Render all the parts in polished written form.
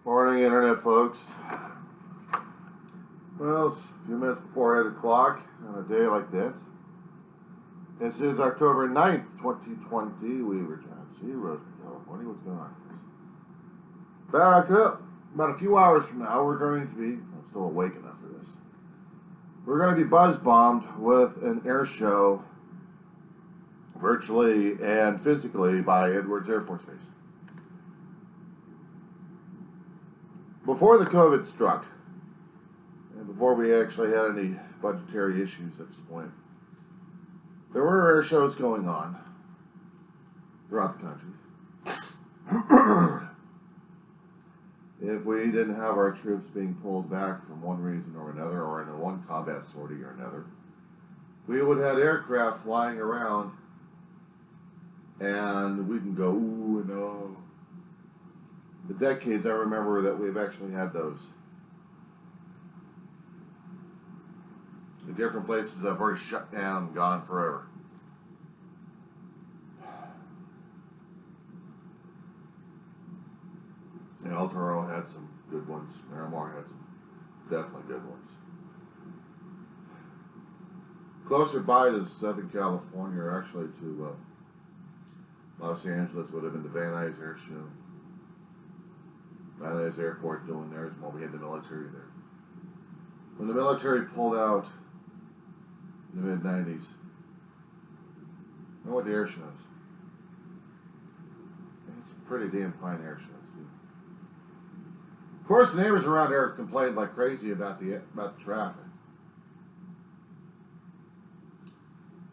Morning, Internet folks. Well, it's a few minutes before 8 o'clock on a day like this. This is October 9th, 2020. Weaver, John C., Roseman, California. What's going on? Back up. About a few hours from now, we're going to be, I'm still awake enough for this, we're going to be buzz-bombed with an air show, virtually and physically, by Edwards Air Force Base. Before the COVID struck, and before we actually had any budgetary issues at this point, there were air shows going on throughout the country. If we didn't have our troops being pulled back from one reason or another, or in one combat sortie or another, we would have had aircraft flying around, and we can go, ooh and oh. The decades I remember that we've actually had those. The different places have already shut down and gone forever. And El Toro had some good ones. Miramar had some definitely good ones. Closer by to Southern California, or actually to Los Angeles, would have been the Van Nuys Air Show. Van Nuys Airport doing theirs while we had the military there. When the military pulled out in the mid-90s, you know what the air shows? It's a pretty damn fine air shows, too. Of course, the neighbors around there complained like crazy about the traffic.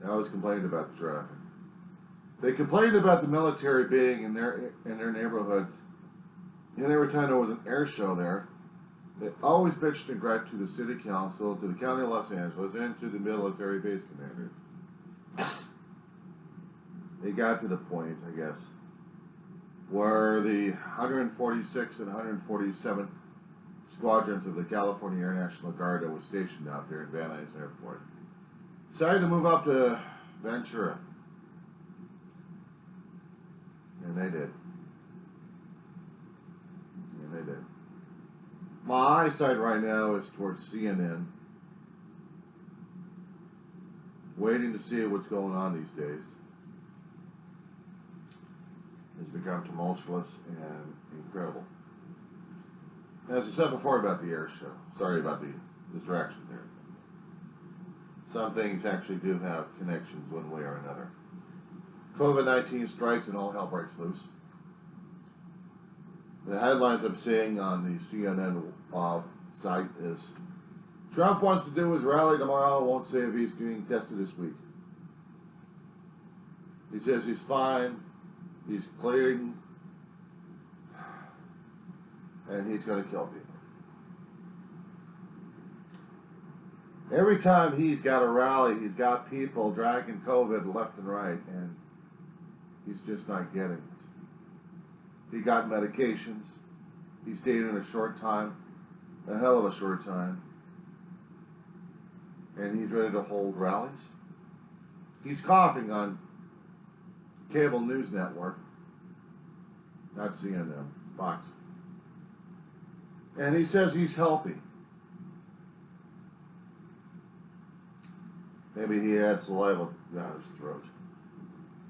They always complained about the traffic. They complained about the military being in their neighborhood. And every time there was an air show there, they always bitched and griped to the city council, to the county of Los Angeles, and to the military base commanders. They got to the point, I guess, where the 146th and 147th squadrons of the California Air National Guard that was stationed out there in Van Nuys Airport decided to move up to Ventura. And they did. They did. My eyesight right now is towards CNN, waiting to see what's going on these days. It's become tumultuous and incredible. As I said before about the air show, sorry about the distraction there. Some things actually do have connections one way or another. COVID-19 strikes and all hell breaks loose. The headlines I'm seeing on the CNN site is, Trump wants to do his rally tomorrow, won't say if he's being tested this week. He says he's fine, he's clean, and he's going to kill people. Every time he's got a rally, he's got people dragging COVID left and right, and he's just not getting it. He got medications. He stayed in a short time, a hell of a short time. And he's ready to hold rallies. He's coughing on cable news network, not CNN, Fox. And he says he's healthy. Maybe he had saliva down his throat,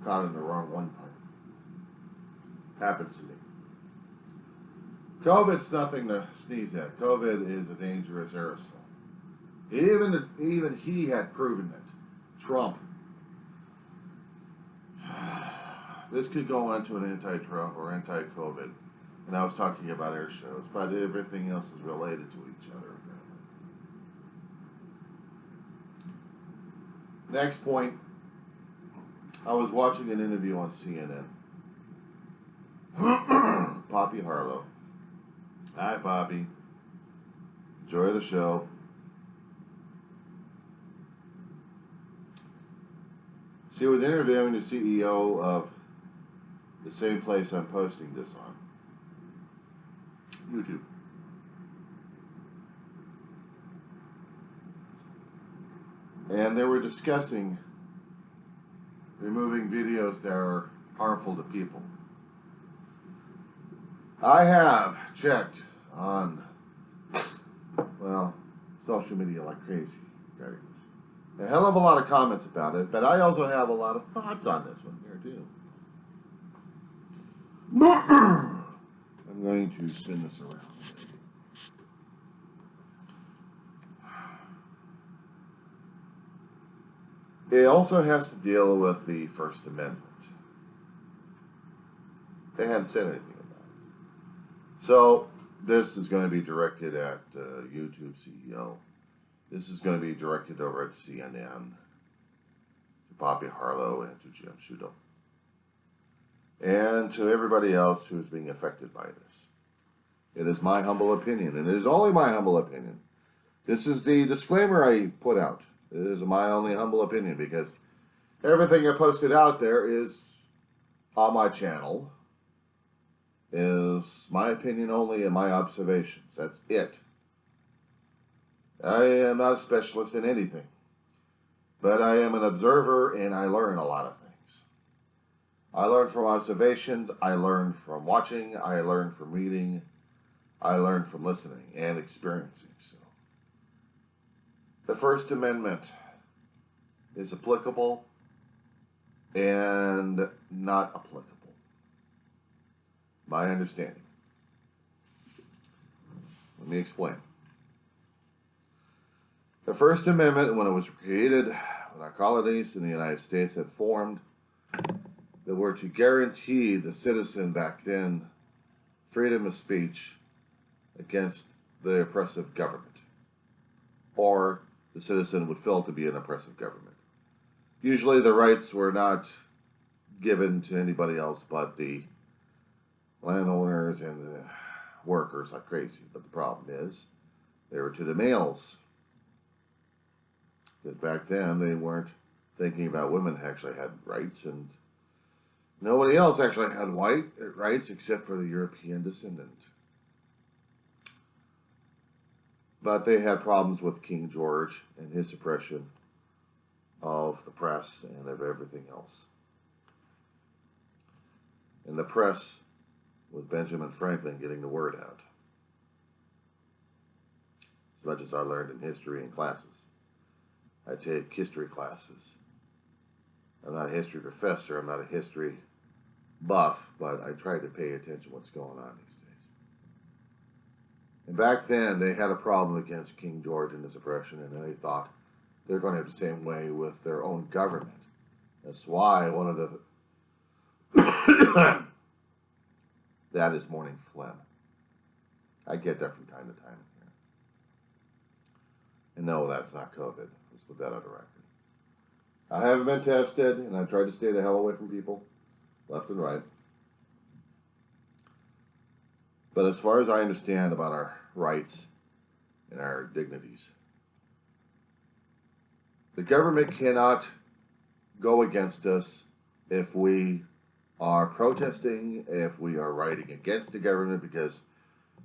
caught in the wrong windpipe. Happens to me. COVID's nothing to sneeze at. COVID is a dangerous aerosol. Even he had proven it. Trump. This could go into an anti-Trump or anti-COVID. And I was talking about air shows, but everything else is related to each other. Next point, I was watching an interview on CNN. Poppy Harlow. Hi, Poppy. Enjoy the show. She was interviewing the CEO of the same place I'm posting this on, YouTube. And they were discussing removing videos that are harmful to people. I have checked on, well, social media like crazy regarding this. A hell of a lot of comments about it, but I also have a lot of thoughts on this one here too. I'm going to spin this around. It also has to deal with the First Amendment. They hadn't said anything about it. So this is going to be directed at YouTube CEO. This is going to be directed over at CNN, to Bobby Harlow, and to Jim Sciutto, and to everybody else who is being affected by this. It is my humble opinion, and it is only my humble opinion. This is the disclaimer I put out. It is my only humble opinion, because everything I posted out there is on my channel, is my opinion only and my observations. That's it. I am not a specialist in anything, but I am an observer, and I learn a lot of things. I learn from observations, I learn from watching, I learn from reading, I learn from listening and experiencing. So, the First Amendment is applicable and not applicable. My understanding. Let me explain. The First Amendment, when it was created, when our colonies in the United States had formed, they were to guarantee the citizen back then freedom of speech against the oppressive government, or the citizen would feel to be an oppressive government. Usually the rights were not given to anybody else but the landowners and the workers like crazy. But the problem is, they were to the males. Because back then, they weren't thinking about women actually had rights, and nobody else actually had white rights except for the European descendant. But they had problems with King George and his suppression of the press and of everything else. And the press was Benjamin Franklin getting the word out. As much as I learned in history in classes. I take history classes. I'm not a history professor, I'm not a history buff, but I try to pay attention to what's going on these days. And back then, they had a problem against King George and his oppression, and they thought they're going to have the same way with their own government. That's why one of the... That is morning phlegm. I get that from time to time here. And no, that's not COVID. Let's put that on the record. I haven't been tested, and I've tried to stay the hell away from people, left and right. But as far as I understand about our rights and our dignities, the government cannot go against us if we are protesting, if we are writing against the government, because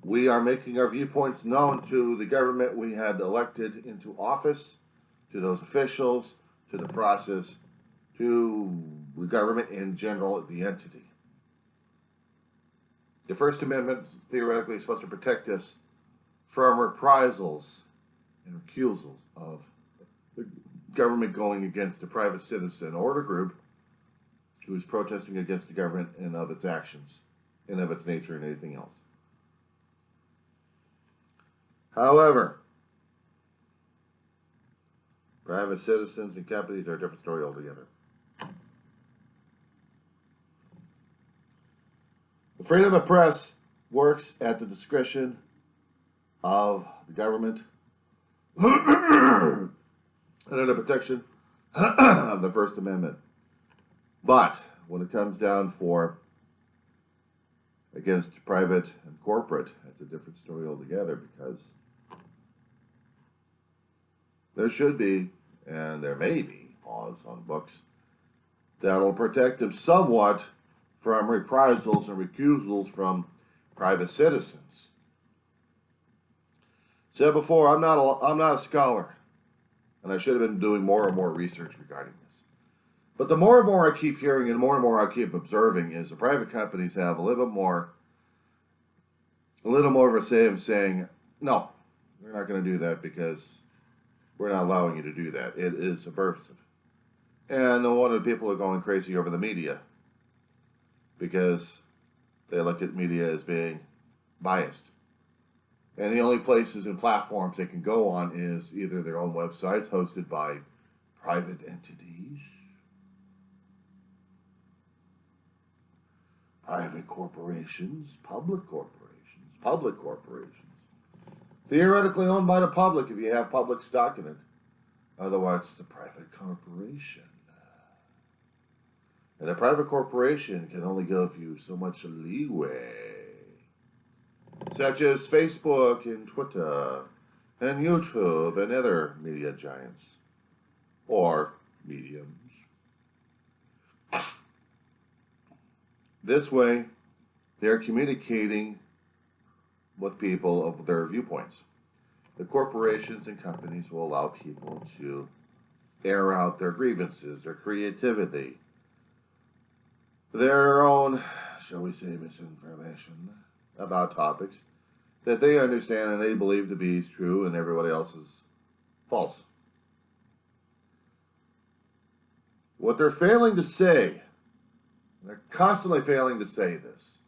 we are making our viewpoints known to the government we had elected into office, to those officials, to the process, to the government in general, the entity. The First Amendment theoretically is supposed to protect us from reprisals and recusals of the government going against a private citizen or a group who is protesting against the government and of its actions, and of its nature and anything else. However, private citizens and companies are a different story altogether. The freedom of press works at the discretion of the government under the protection of the First Amendment. But when it comes down for against private and corporate, that's a different story altogether, because there should be, and there may be, laws on books that will protect them somewhat from reprisals and recusals from private citizens. Said before, I'm not a scholar, and I should have been doing more and more research regarding this. But the more and more I keep hearing and more I keep observing is the private companies have a little bit more a little more of a say of saying, no, we're not going to do that because we're not allowing you to do that. It is subversive. And no wonder people are going crazy over the media because they look at media as being biased. And the only places and platforms they can go on is either their own websites hosted by private entities, private corporations, public corporations, theoretically owned by the public if you have public stock in it. Otherwise, it's a private corporation. And a private corporation can only give you so much leeway, such as Facebook and Twitter and YouTube and other media giants or mediums. This way, they're communicating with people of their viewpoints. The corporations and companies will allow people to air out their grievances, their creativity, their own, shall we say, misinformation about topics that they understand and they believe to be true and everybody else is false. What they're failing to say, they're constantly failing to say this,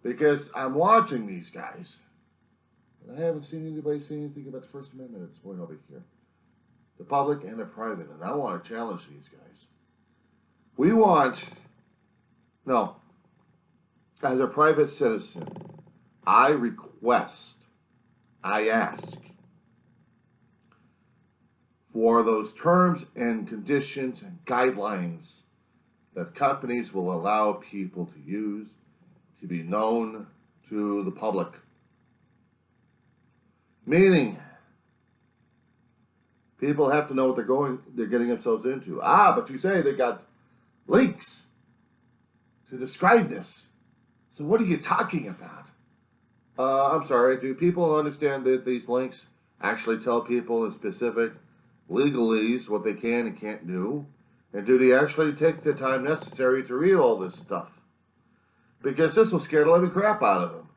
because I'm watching these guys, and I haven't seen anybody say anything about the First Amendment at this point over here. The public and the private, and I want to challenge these guys. We want, no, as a private citizen, I request, I ask for those terms and conditions and guidelines that companies will allow people to use to be known to the public. Meaning, people have to know what they're getting themselves into. But you say they got links to describe this. So what are you talking about? I'm sorry, do people understand that these links actually tell people in specific legalese what they can and can't do? And do they actually take the time necessary to read all this stuff? Because this will scare the living crap out of them.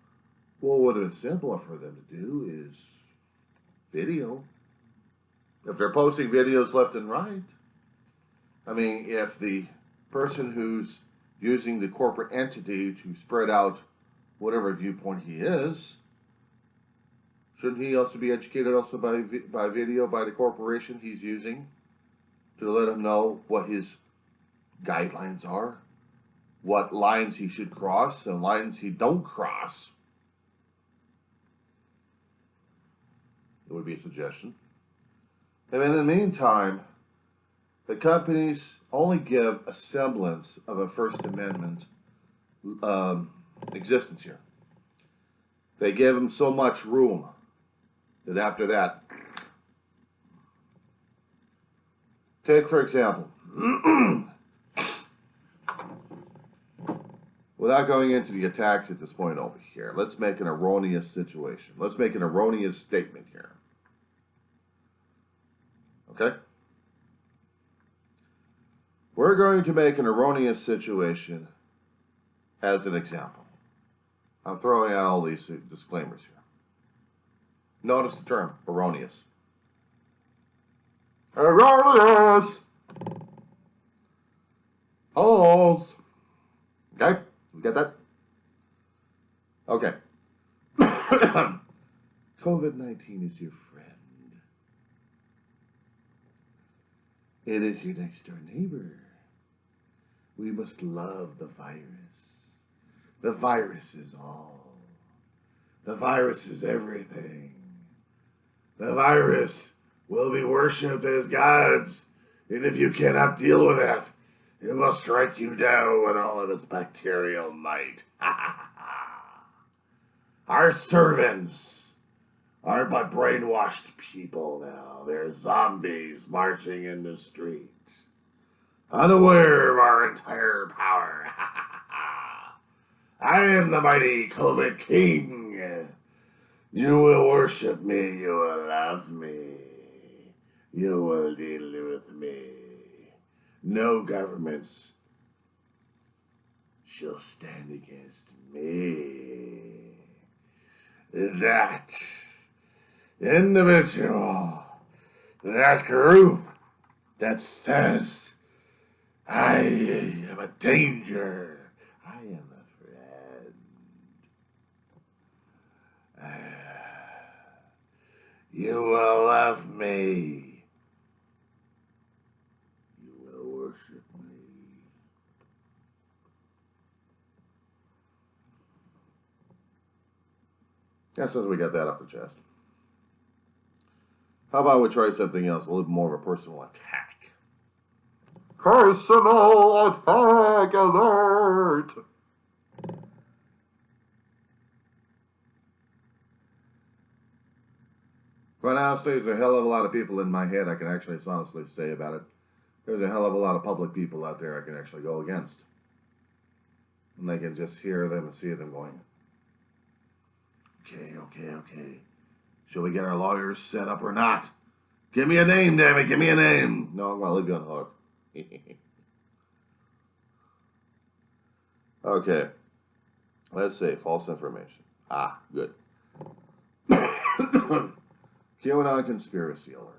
Well, what would have been simpler for them to do is video. If they're posting videos left and right, I mean, if the person who's using the corporate entity to spread out whatever viewpoint he is, shouldn't he also be educated also by video by the corporation he's using to let him know what his guidelines are, what lines he should cross and lines he don't cross? It would be a suggestion. And in the meantime, the companies only give a semblance of a First Amendment existence here. They give them so much room that after that, take for example, without going into the attacks at this point over here, let's make an erroneous situation. Let's make an erroneous statement here. Okay? We're going to make an erroneous situation as an example. I'm throwing out all these disclaimers here. Notice the term, erroneous. Erroneous! Holes! Okay? You get that? Okay. COVID-19 is your friend. It is your next door neighbor. We must love the virus. The virus is all. The virus is everything. The virus will be worshipped as gods, and if you cannot deal with that, it will strike you down with all of its bacterial might. Our servants are but brainwashed people now. They're zombies marching in the street, unaware of our entire power. I am the mighty COVID King. You will worship me, you will love me, you will deal with me. No governments shall stand against me. that individual, that group that says, I am a danger, I am a friend. You will love me. You will worship me. As soon as we got that off the chest. How about we try something else, a little more of a personal attack? Personal attack alert! Quite honestly, there's a hell of a lot of people in my head I can actually honestly say about it. There's a hell of a lot of public people out there I can actually go against. And they can just hear them and see them going, okay. Shall we get our lawyers set up or not? Give me a name, damn it, give me a name. No, I'm going to leave you on the hook. Okay. Let's say false information. Good. QAnon conspiracy alert.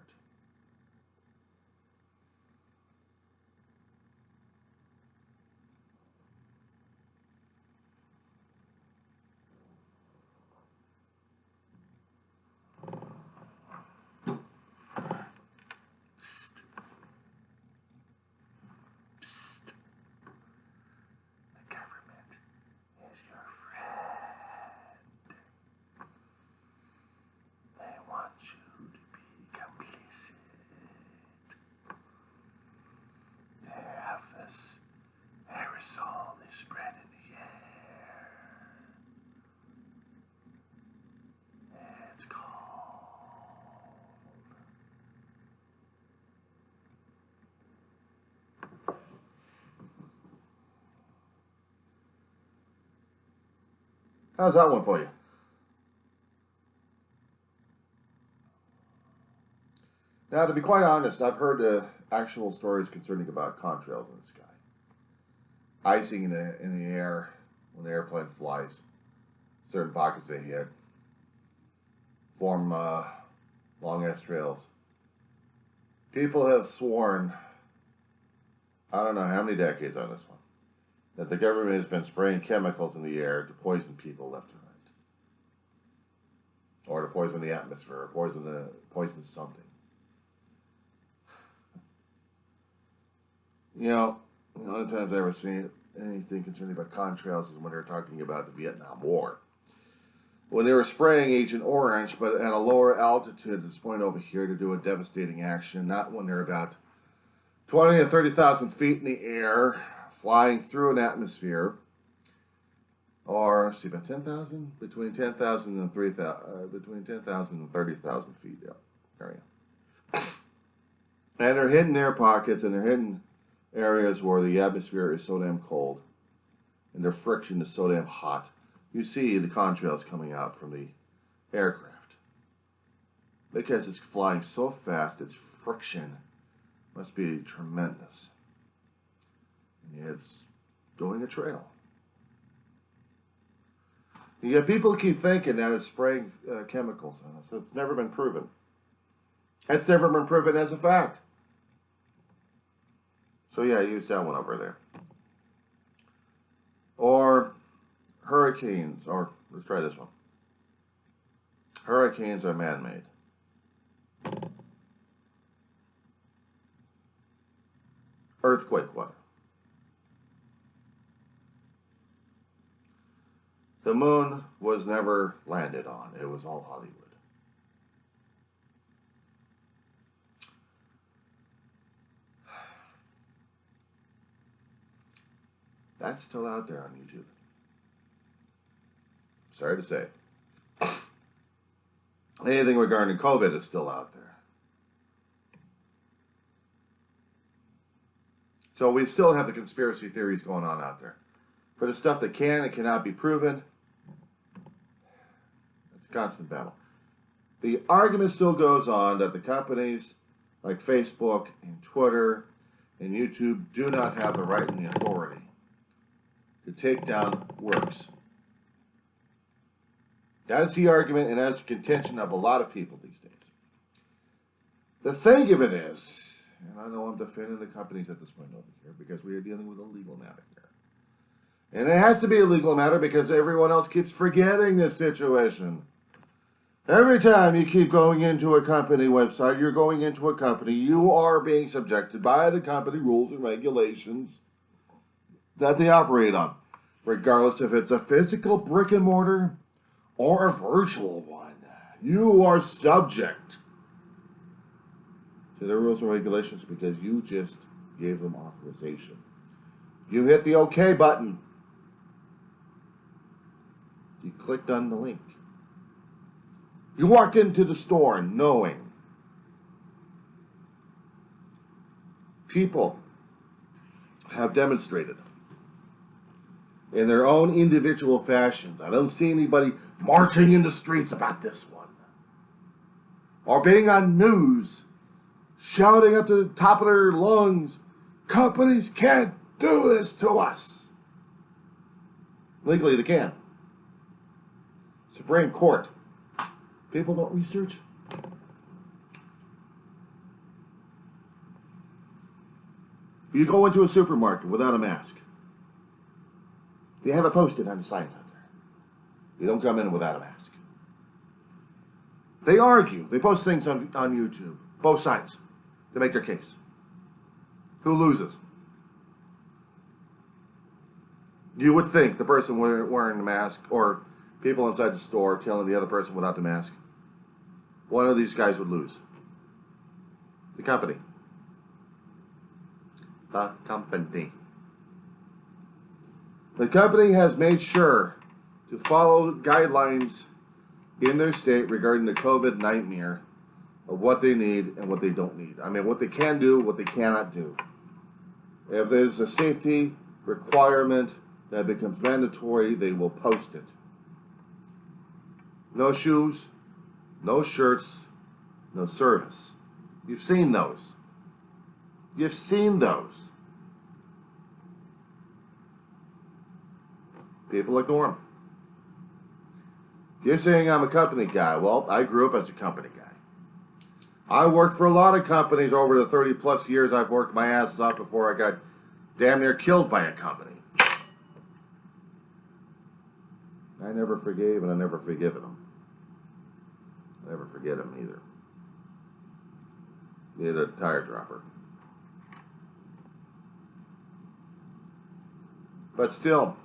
Aerosol is spread in the air. It's cold. How's that one for you? Now, to be quite honest, I've heard actual stories concerning about contrails in the sky. Icing in the air when the airplane flies. Certain pockets they hit form long-ass trails. People have sworn, I don't know how many decades on this one, that the government has been spraying chemicals in the air to poison people left and right. Or to poison the atmosphere, or poison something. You know, the only times I ever seen anything concerning about contrails is when they were talking about the Vietnam War. When they were spraying Agent Orange, but at a lower altitude at this point over here to do a devastating action, not when they're about 20 to 30,000 feet in the air, flying through an atmosphere, or, see, about 10,000? Between 10,000 and 3,000, between 10,000 and 30,000 feet area. And they're hidden air pockets, and they're hidden areas where the atmosphere is so damn cold and their friction is so damn hot. You see the contrails coming out from the aircraft because it's flying so fast, its friction must be tremendous. And it's doing a trail. And yet people keep thinking that it's spraying chemicals on us. So it's never been proven. It's never been proven as a fact. So yeah, I used that one over there. Or hurricanes, or let's try this one. Hurricanes are man-made. Earthquake weather. The moon was never landed on. It was all Hollywood. That's still out there on YouTube. Sorry to say. Anything regarding COVID is still out there. So we still have the conspiracy theories going on out there. For the stuff that can and cannot be proven, it's a constant battle. The argument still goes on that the companies like Facebook and Twitter and YouTube do not have the right and the authority to take down works That's the argument, and that's the contention of a lot of people these days. The thing of it is, and I know I'm defending the companies at this point over here because we are dealing with a legal matter here. And it has to be a legal matter because everyone else keeps forgetting this situation. Every time you keep going into a company website, you're going into a company, you are being subjected by the company rules and regulations that they operate on, regardless if it's a physical brick and mortar or a virtual one. You are subject to their rules and regulations because you just gave them authorization. You hit the OK button. You clicked on the link. You walked into the store knowing people have demonstrated in their own individual fashions. I don't see anybody marching in the streets about this one. Or being on news, shouting at the top of their lungs, companies can't do this to us. Legally they can. Supreme Court. People don't research. You go into a supermarket without a mask. They have it posted on the signs out there. You don't come in without a mask. They argue. They post things on YouTube, both sides, to make their case. Who loses? You would think the person wearing the mask or people inside the store telling the other person without the mask, one of these guys would lose. The company. The company. The company has made sure to follow guidelines in their state regarding the COVID nightmare of what they need and what they don't need. I mean, what they can do, what they cannot do. If there's a safety requirement that becomes mandatory, they will post it. No shoes, no shirts, no service. You've seen those. You've seen those. People ignore them. You're saying I'm a company guy. Well, I grew up as a company guy. I worked for a lot of companies over the 30 plus years I've worked my ass off before I got damn near killed by a company. I never forgave and I never forgiven them. I never forget them either. Neither a tire dropper. But still,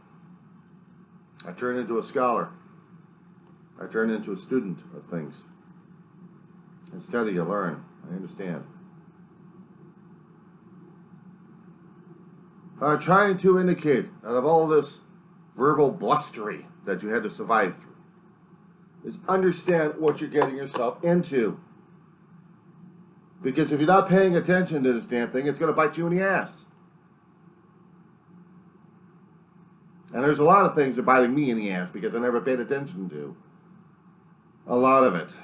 I turned into a scholar. I turned into a student of things. I study, I learn, I understand. I'm trying to indicate, out of all this verbal blustery that you had to survive through, is understand what you're getting yourself into. Because if you're not paying attention to this damn thing, it's going to bite you in the ass. And there's a lot of things that are biting me in the ass because I never paid attention to. A lot of it.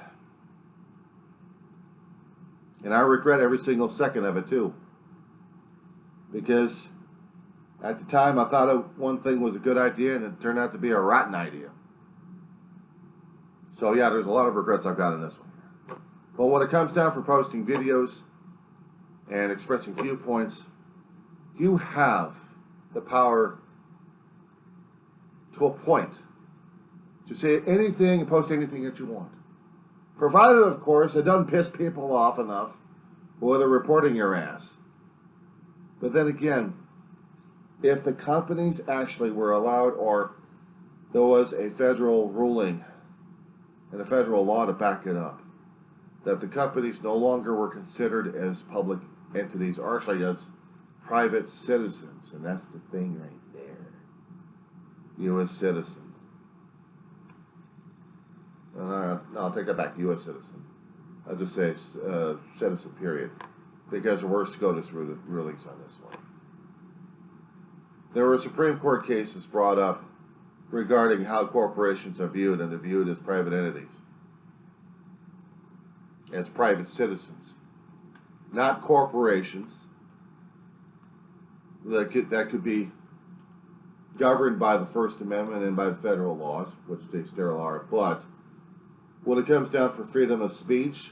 And I regret every single second of it too. Because at the time I thought one thing was a good idea and it turned out to be a rotten idea. So yeah, there's a lot of regrets I've got in this one. But when it comes down for posting videos and expressing viewpoints, you have the power to a point to say anything and post anything that you want. Provided, of course, it doesn't piss people off enough or they're reporting your ass. But then again, if the companies actually were allowed or there was a federal ruling and a federal law to back it up, that the companies no longer were considered as public entities or actually as private citizens, and that's the thing right there. U.S. citizen. I'll take that back, U.S. citizen. I'll just say citizen, period. Because there were SCOTUS rulings on this one. There were Supreme Court cases brought up regarding how corporations are viewed, and they're viewed as private entities. As private citizens. Not corporations. That could be governed by the First Amendment and by federal laws, which they still are. But when it comes down for freedom of speech,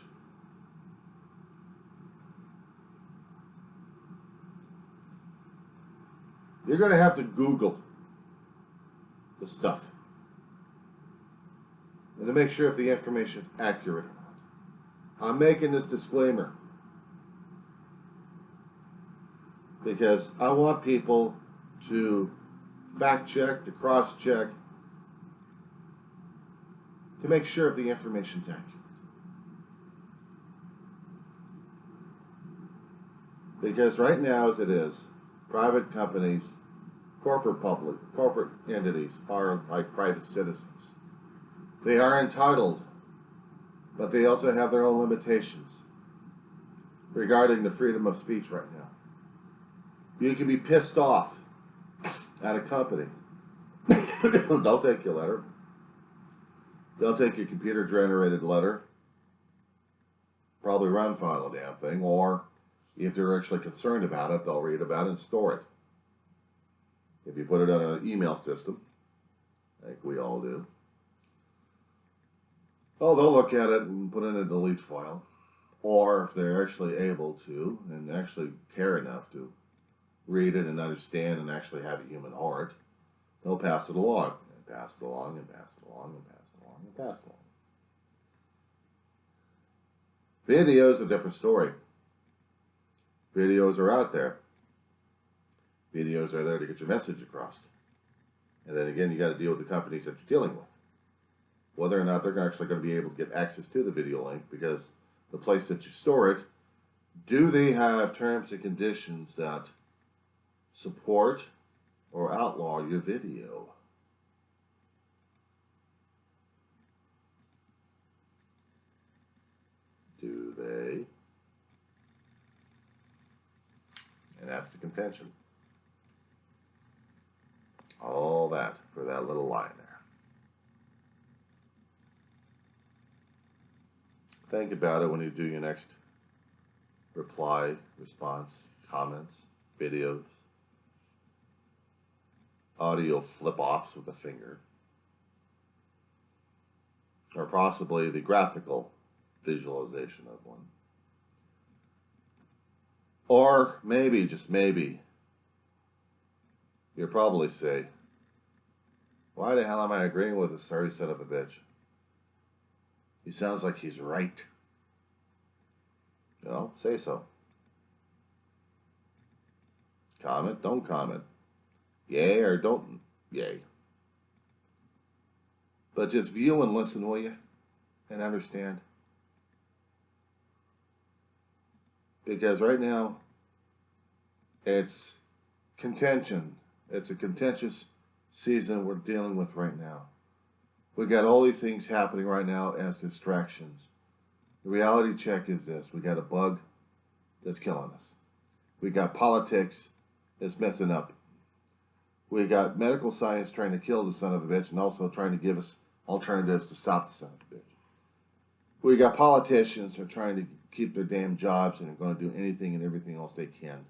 you're going to have to Google the stuff and to make sure if the information is accurate or not. I'm making this disclaimer because I want people to fact check, to cross check, to make sure if the information is accurate. Because right now, as it is, private companies, corporate entities are like private citizens. They are entitled, but they also have their own limitations regarding the freedom of speech right now. You can be pissed off at a company. They'll take your letter. They'll take your computer-generated letter, probably run file the damn thing, or if they're actually concerned about it, they'll read about it and store it. If you put it on an email system, like we all do, oh, they'll look at it and put it in a delete file. Or if they're actually able to and actually care enough to read it and understand and actually have a human heart, they'll pass it along and pass it along and pass it along and pass it along and pass it along. Video is a different story. Videos are out there. Videos are there to get your message across. And then again, you got to deal with the companies that you're dealing with. Whether or not they're actually going to be able to get access to the video link, because the place that you store it, do they have terms and conditions that support or outlaw your video? Do they? And that's the contention. All that for that little line there. Think about it when you do your next reply, response, comments, videos, audio flip-offs with a finger, or possibly the graphical visualization of one. Or maybe, just maybe, you'll probably say, why the hell am I agreeing with this sorry son of a bitch? He sounds like he's right. Well, say so. Comment, don't comment. Yay or don't yay. But just view and listen, will you? And understand. Because right now, it's contention. It's a contentious season we're dealing with right now. We got all these things happening right now as distractions. The reality check is this. We got a bug that's killing us. We got politics that's messing up. We got medical science trying to kill the son of a bitch and also trying to give us alternatives to stop the son of a bitch. We got politicians that are trying to keep their damn jobs and are going to do anything and everything else they can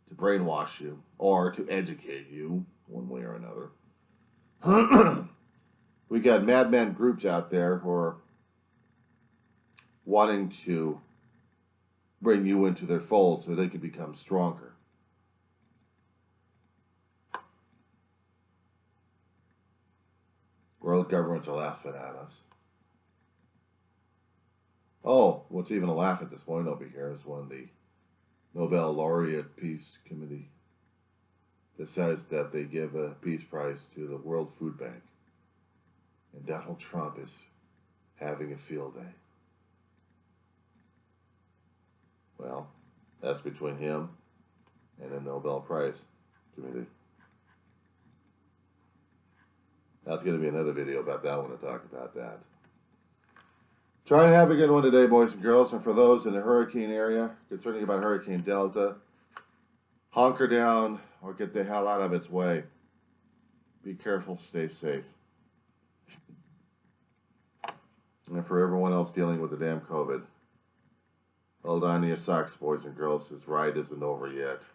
to brainwash you or to educate you one way or another. We got madman groups out there who are wanting to bring you into their fold so they can become stronger. World governments are laughing at us. Oh, what's even a laugh at this point over here is when the Nobel Laureate Peace Committee decides that they give a peace prize to the World Food Bank. And Donald Trump is having a field day. Well, that's between him and the Nobel Prize Committee. That's going to be another video about that one to talk about that. Try and have a good one today, boys and girls. And for those in the hurricane area, concerning about Hurricane Delta, hunker down or get the hell out of its way. Be careful, stay safe. And for everyone else dealing with the damn COVID, hold on to your socks, boys and girls. This ride isn't over yet.